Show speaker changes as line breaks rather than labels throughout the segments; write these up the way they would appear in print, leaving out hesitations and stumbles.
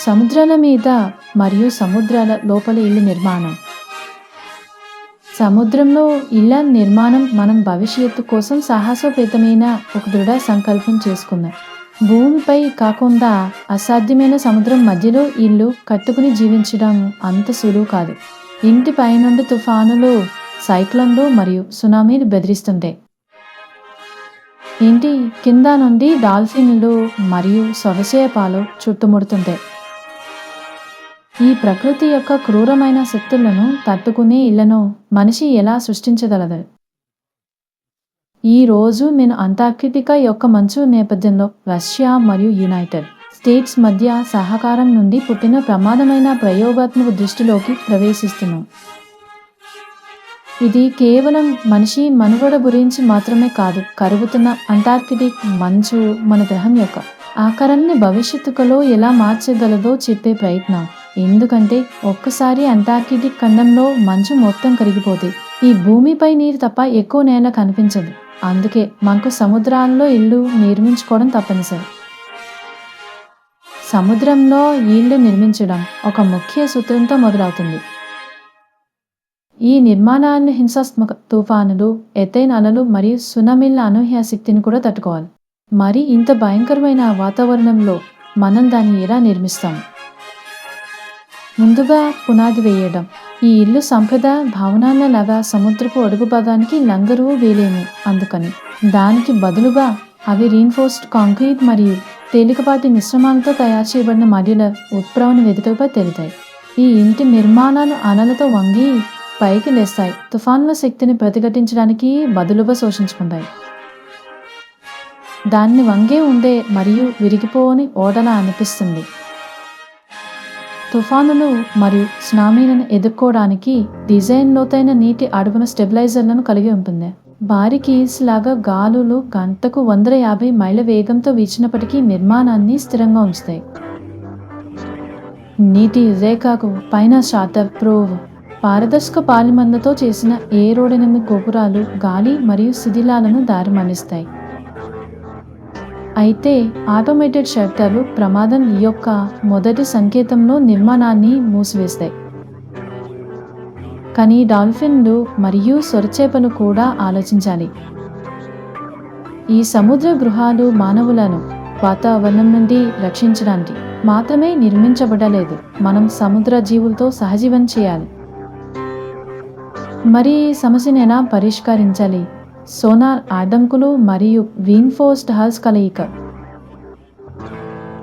సముద్రాల మీద మరియు సముద్రాల లోపల ఇల్లు నిర్మాణం. సముద్రంలో ఇళ్ల నిర్మాణం మనం భవిష్యత్తు కోసం సాహసోపేతమైన ఒక దృఢ సంకల్పం చేసుకుందాం. భూమిపై కాకుండా అసాధ్యమైన సముద్రం మధ్యలో ఇల్లు కట్టుకుని జీవించడం అంత సులువు కాదు. ఇంటి పైనుండి తుఫానులు, సైక్లోన్లు మరియు సునామీలు బెదిరిస్తుంటాయి. ఇంటి కింద నుండి డాల్ఫిన్లు మరియు సొరచేపలు చుట్టుముడుతుంటాయి. ఈ ప్రకృతి యొక్క క్రూరమైన శక్తులను తట్టుకునే ఇళ్లను మనిషి ఎలా సృష్టించగలదు? ఈ రోజు నేను అంటార్కిటికా యొక్క మంచు నేపథ్యంలో రష్యా మరియు యునైటెడ్ స్టేట్స్ మధ్య సహకారం నుండి పుట్టిన ప్రమాదమైన ప్రయోగాత్మక దృష్టిలోకి ప్రవేశిస్తున్నాం. ఇది కేవలం మనిషి మనుగడ గురించి మాత్రమే కాదు, కరుగుతున్న అంటార్కిటిక్ మంచు మన గ్రహం యొక్క ఆకారాన్ని భవిష్యత్తులో ఎలా మార్చగలదో చెప్పే ప్రయత్నం. ఎందుకంటే ఒక్కసారి అంటార్కిటిక్ ఖండంలో మంచు మొత్తం కరిగిపోతే ఈ భూమిపై నీరు తప్ప ఎక్కువ నేల కనిపించదు. అందుకే మనకు సముద్రాల్లో ఇల్లు నిర్మించుకోవడం తప్పనిసరి. సముద్రంలో ఇల్లు నిర్మించడం ఒక ముఖ్య సూత్రంతో మొదలవుతుంది. ఈ నిర్మాణాన్ని హింసాత్మక తుఫానులు, ఎత్తైన అలలు మరియు సునామీల అనూహ్య శక్తిని కూడా తట్టుకోవాలి. మరి ఇంత భయంకరమైన వాతావరణంలో మనం దాన్ని ఎలా నిర్మిస్తాం? ముందుగా పునాది వేయడం. ఈ ఇల్లు సంప్రదాయ భవనాలలాగా సముద్రపు అడుగు భాగానికి లంగరు వేలేము. అందుకని దానికి బదులుగా అవి రీన్ఫోర్స్డ్ కాంక్రీట్ మరియు తేలికపాటి మిశ్రమాలతో తయారు చేయబడిన మాడ్యులర్ ఉత్ప్రవణ వేదికపై తేలుతాయి. ఈ ఇంటి నిర్మాణాలు అలలతో వంగి పైకి లేస్తాయి, తుఫాన్ల శక్తిని ప్రతిఘటించడానికి బదులుగా శోషించుకుంటాయి. దాన్ని వంగే ఉండే మరియు విరిగిపోని ఓడలా అనిపిస్తుంది. తుఫానులు మరియు సునామీలను ఎదుర్కోవడానికి డిజైన్ లోతైన నీటి అడుగున స్టెబిలైజర్లను కలిగి ఉంటుంది. భారీ కీల్స్ లాగా గాలులు గంటకు 150 మైళ్ళ వేగంతో వీచినప్పటికీ నిర్మాణాన్ని స్థిరంగా ఉంచుతాయి. నీటి రేఖకు పైన షాటర్ ప్రూఫ్ పారదర్శక పాలిమర్లతో చేసిన ఏరోడెనిమిది గోపురాలు గాలి మరియు శిథిలాలను దారి మళ్లిస్తాయి. అయితే ఆటోమేటెడ్ షట్టర్లు ప్రమాదం యొక్క మొదటి సంకేతంలో నిర్మాణాన్ని మూసివేస్తాయి. కానీ డాల్ఫిన్లు మరియు సొరచేపలు కూడా ఆలోచించాలి. ఈ సముద్ర గృహాలు మానవులను వాతావరణం నుండి రక్షించడానికి మాత్రమే నిర్మించబడలేదు. మనం సముద్ర జీవులతో సహజీవనం చేయాలి. మరి సమస్యను ఎలా పరిష్కరించాలి? సోనార్ అడ్డంకులు మరియు రీన్ఫోర్స్డ్ హల్స్ కలయిక.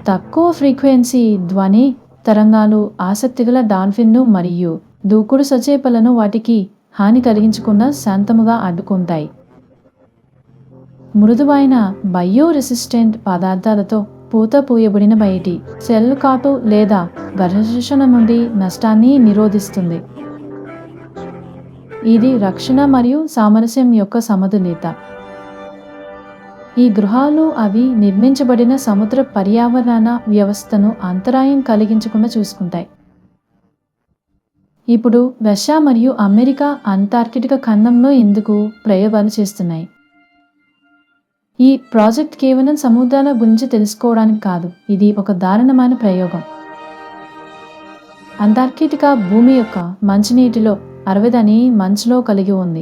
తక్కువ ఫ్రీక్వెన్సీ ధ్వని తరంగాలు ఆసక్తిగల డాల్ఫిన్లు మరియు దూకుడు సచేపలను వాటికి హాని కలిగించకుండా శాంతముగా అడ్డుకుంటాయి. మృదువైన బయో రెసిస్టెంట్ పదార్థాలతో పూత పూయబడిన బయటి సెల్ కాటు లేదా ఘర్షణ నుండి నష్టాన్ని నిరోధిస్తుంది. ఇది రక్షణ మరియు సామరస్యం యొక్క సమతుల్యత. ఈ గృహాలు అవి నిర్మించబడిన సముద్ర పర్యావరణ వ్యవస్థను అంతరాయం కలిగించకుండా చూసుకుంటాయి. ఇప్పుడు రష్యా మరియు అమెరికా అంటార్కిటికా ఖండంలో ఎందుకు ప్రయోగాలు చేస్తున్నాయి? ఈ ప్రాజెక్ట్ కేవలం సముద్రాల గురించి తెలుసుకోవడానికి కాదు, ఇది ఒక దారుణమైన ప్రయోగం. అంటార్కిటికా భూమి యొక్క మంచినీటిలో 60 మంచులో కలిగి ఉంది.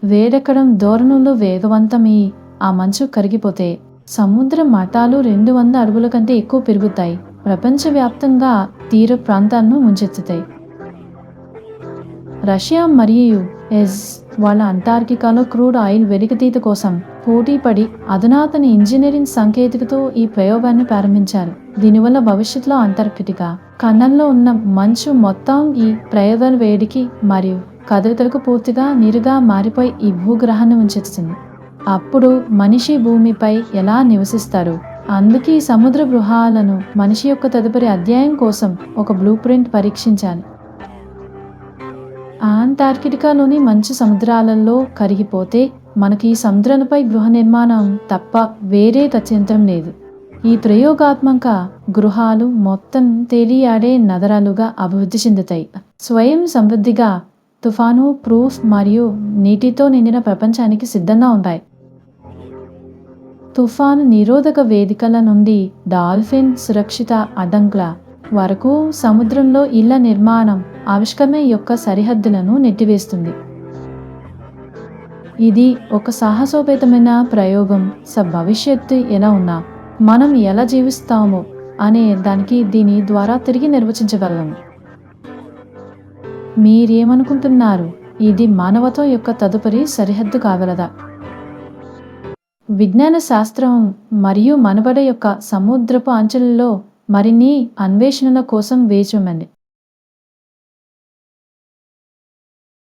వేడెక్కడం ధోరణులు వేగవంతమై ఆ మంచు కరిగిపోతే సముద్ర మట్టాలు 200 అడుగుల కంటే ఎక్కువ పెరుగుతాయి. ప్రపంచవ్యాప్తంగా తీర ప్రాంతాలను ముంచెత్తుతాయి. రష్యా మరియు యుఎస్ వాళ్ళ అంటార్కిటికాలో క్రూడ్ ఆయిల్ వెలికితీత కోసం పోటీపడి అధునాతన ఇంజనీరింగ్ సాంకేతికతో ఈ ప్రయోగాన్ని ప్రారంభించారు. దీనివల్ల భవిష్యత్తులో అంటార్కిటికా ఖండంలో ఉన్న మంచు మొత్తం ఈ ప్రయోగాల వేడికి మరియు కదలికలకు పూర్తిగా నీరుగా మారిపోయి ఈ భూగ్రహాన్ని ఉంచేస్తుంది. అప్పుడు మనిషి భూమిపై ఎలా నివసిస్తారు? అందుకే ఈ సముద్ర గృహాలను మనిషి యొక్క తదుపరి అధ్యాయం కోసం ఒక బ్లూ ప్రింట్ పరీక్షించాలి. అంటార్కిటికాలోని మంచు సముద్రాలలో కరిగిపోతే మనకి ఈ సముద్రంపై గృహ నిర్మాణం తప్ప వేరే గత్యంతరం లేదు. ఈ ప్రయోగాత్మక గృహాలు మొత్తం తేలియాడే నగరాలుగా అభివృద్ధి చెందుతాయి. స్వయం సమృద్ధిగా, తుఫాను ప్రూఫ్ మరియు నీటితో నిండిన ప్రపంచానికి సిద్ధంగా ఉంటాయి. తుఫాను నిరోధక వేదికల నుండి డాల్ఫిన్ సురక్షిత అడ్డంకుల వరకు సముద్రంలో ఇళ్ల నిర్మాణం ఆవిష్కరణ యొక్క సరిహద్దులను నెట్టివేస్తుంది. ఇది ఒక సాహసోపేతమైన ప్రయోగం. భవిష్యత్తు ఎలా ఉన్నా మనం ఎలా జీవిస్తామో అనే దానికి దీని ద్వారా తిరిగి నిర్వచించగలం. మీరేమనుకుంటున్నారు? ఇది మానవత్వం యొక్క తదుపరి సరిహద్దు కాగలదా? విజ్ఞాన శాస్త్రం మరియు మనుగడ యొక్క సముద్రపు అంచులలో మరిన్ని అన్వేషణల కోసం వేచి ఉండండి.